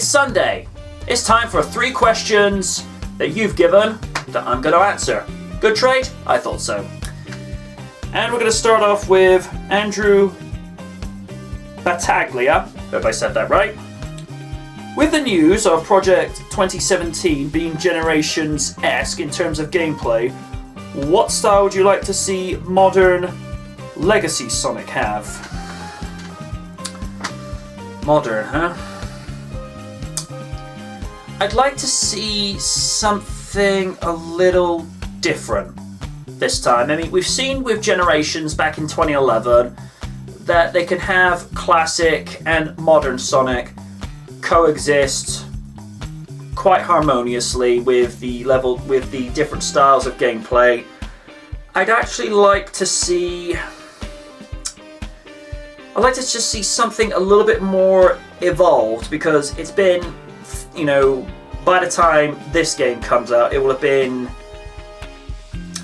Sunday. It's time for 3 questions that you've given that I'm going to answer. Good trade? I thought so. And we're going to start off with Andrew Battaglia. Hope I said that right. With the news of Project 2017 being Generations-esque in terms of gameplay, what style would you like to see modern Legacy Sonic have? Modern, huh? I'd like to see something a little different this time. I mean, we've seen with Generations back in 2011 that they can have classic and modern Sonic coexist quite harmoniously with the different styles of gameplay. I'd actually like to see... I'd like to just see something a little bit more evolved, because it's been, you know, by the time this game comes out, it will have been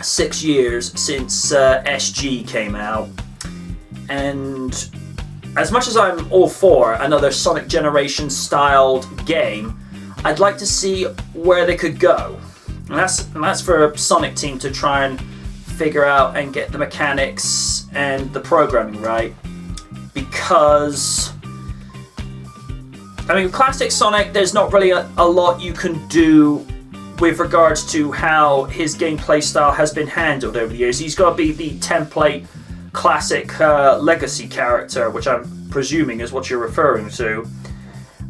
6 years since SG came out. And as much as I'm all for another Sonic Generations styled game, I'd like to see where they could go. And that's for a Sonic team to try and figure out and get the mechanics and the programming right. Because, I mean, classic Sonic, there's not really a lot you can do with regards to how his gameplay style has been handled over the years. He's got to be the template classic legacy character, which I'm presuming is what you're referring to.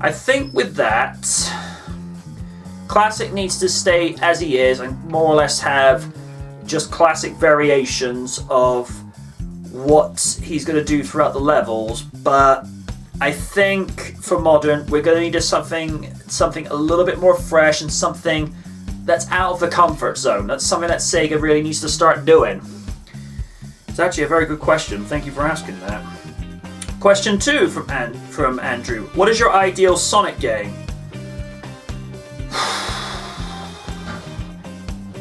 I think with that, classic needs to stay as he is and more or less have just classic variations of what he's going to do throughout the levels. But I think for modern, we're going to need something a little bit more fresh and something that's out of the comfort zone. That's something that Sega really needs to start doing. It's actually a very good question. Thank you for asking that. Question 2 from Andrew. What is your ideal Sonic game?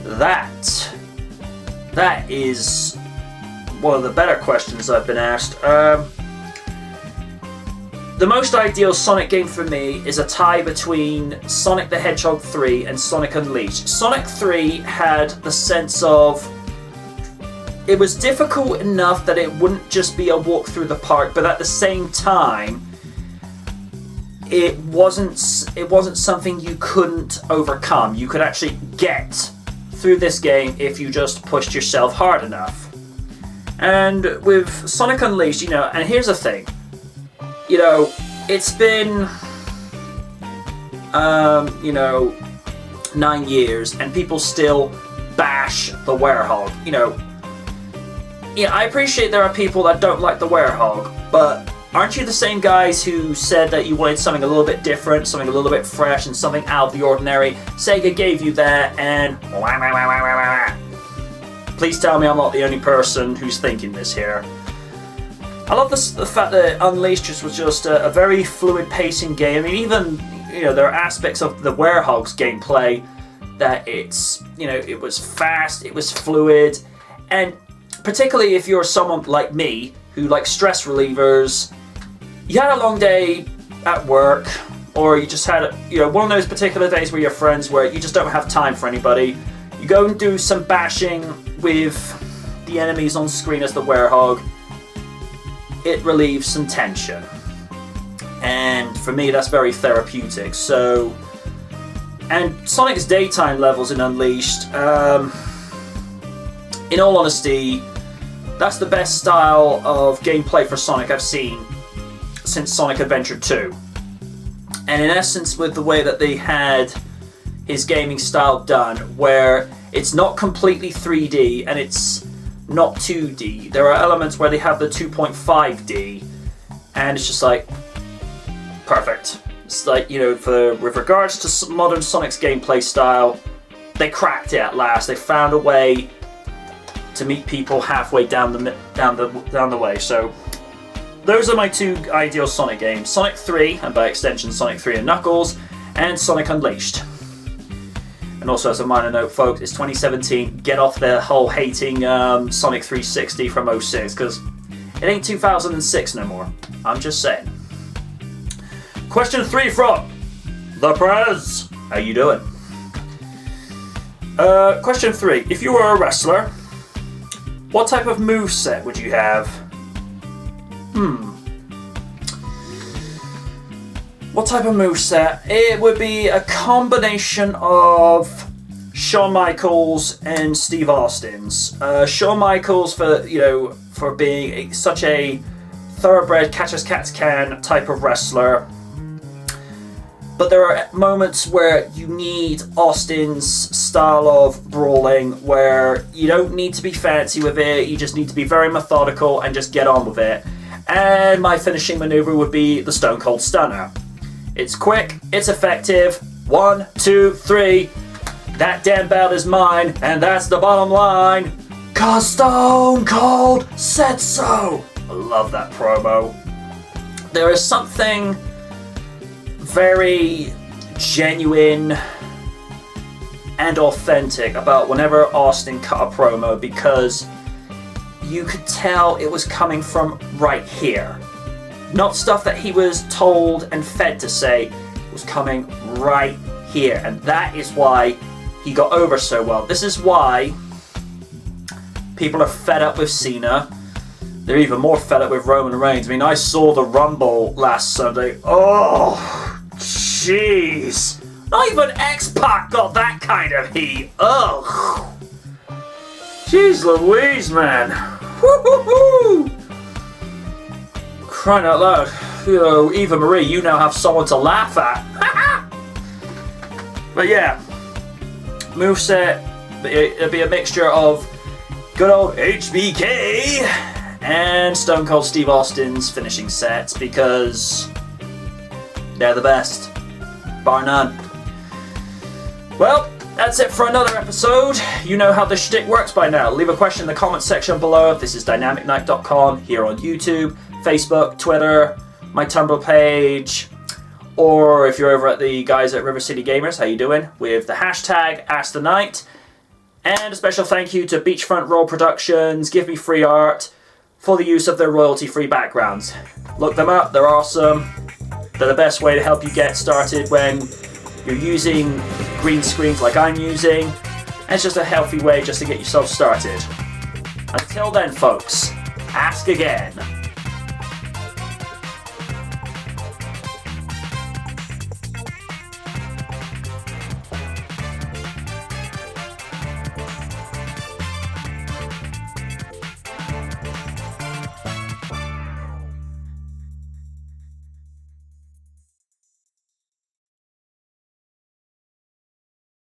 That is one of the better questions I've been asked. The most ideal Sonic game for me is a tie between Sonic the Hedgehog 3 and Sonic Unleashed. Sonic 3 had the sense of... It was difficult enough that it wouldn't just be a walk through the park, but at the same time, it wasn't something you couldn't overcome. You could actually get through this game if you just pushed yourself hard enough. And with Sonic Unleashed, you know, and here's the thing, you know, it's been, 9 years, and people still bash the Werehog. You know, I appreciate there are people that don't like the Werehog, but aren't you the same guys who said that you wanted something a little bit different, something a little bit fresh, and something out of the ordinary? Sega gave you that, and... Please tell me I'm not the only person who's thinking this here. I love the fact that Unleashed was just a very fluid pacing game. I mean, even, you know, there are aspects of the Werehog's gameplay that it's, you know, it was fast, it was fluid, and particularly if you're someone like me who likes stress relievers, you had a long day at work, or you just had, one of those particular days where you're friends where you just don't have time for anybody. You go and do some bashing with the enemies on screen as the Werehog. It relieves some tension. And for me, that's very therapeutic. So, and Sonic's daytime levels in Unleashed, in all honesty, that's the best style of gameplay for Sonic I've seen since Sonic Adventure 2. And in essence, with the way that they had his gaming style done, where it's not completely 3D and it's not 2D. There are elements where they have the 2.5D, and it's just like perfect. It's like, with regards to modern Sonic's gameplay style, they cracked it at last. They found a way to meet people halfway down the way. So those are my 2 ideal Sonic games: Sonic 3, and by extension Sonic 3 and Knuckles, and Sonic Unleashed. And also, as a minor note, folks, it's 2017. Get off the whole hating Sonic 360 from 06, because it ain't 2006 no more. I'm just saying. Question 3 from the Prez. How you doing? Question 3. If you were a wrestler, what type of moveset would you have? What type of moveset? It would be a combination of Shawn Michaels and Steve Austin's. Shawn Michaels for being such a thoroughbred catch as cats can type of wrestler. But there are moments where you need Austin's style of brawling, where you don't need to be fancy with it, you just need to be very methodical and just get on with it. And my finishing maneuver would be the Stone Cold Stunner. It's quick, it's effective. 1, 2, 3. That damn belt is mine, and that's the bottom line. 'Cause Stone Cold said so. I love that promo. There is something very genuine and authentic about whenever Austin cut a promo, because you could tell it was coming from right here. Not stuff that he was told and fed to say. It was coming right here, and that is why he got over so well. This is why people are fed up with Cena. They're even more fed up with Roman Reigns. I mean, I saw the Rumble last Sunday. Oh, jeez. Not even X-Pac got that kind of heat. Ugh. Jeez Louise, man. Woo-hoo-hoo. Crying out loud. You know, Eva Marie, you now have someone to laugh at. But yeah, moveset, it'll be a mixture of good old HBK and Stone Cold Steve Austin's finishing sets, because they're the best, bar none. Well, that's it for another episode. You know how the shtick works by now. Leave a question in the comment section below. This is DynamicKnight.com here on YouTube, Facebook, Twitter, my Tumblr page, or if you're over at the guys at River City Gamers, how you doing? With the hashtag AskTheKnight. And a special thank you to Beachfront Roll Productions, Give Me Free Art, for the use of their royalty-free backgrounds. Look them up, they're awesome. They're the best way to help you get started when you're using green screens like I'm using. And it's just a healthy way just to get yourself started. Until then, folks, ask again.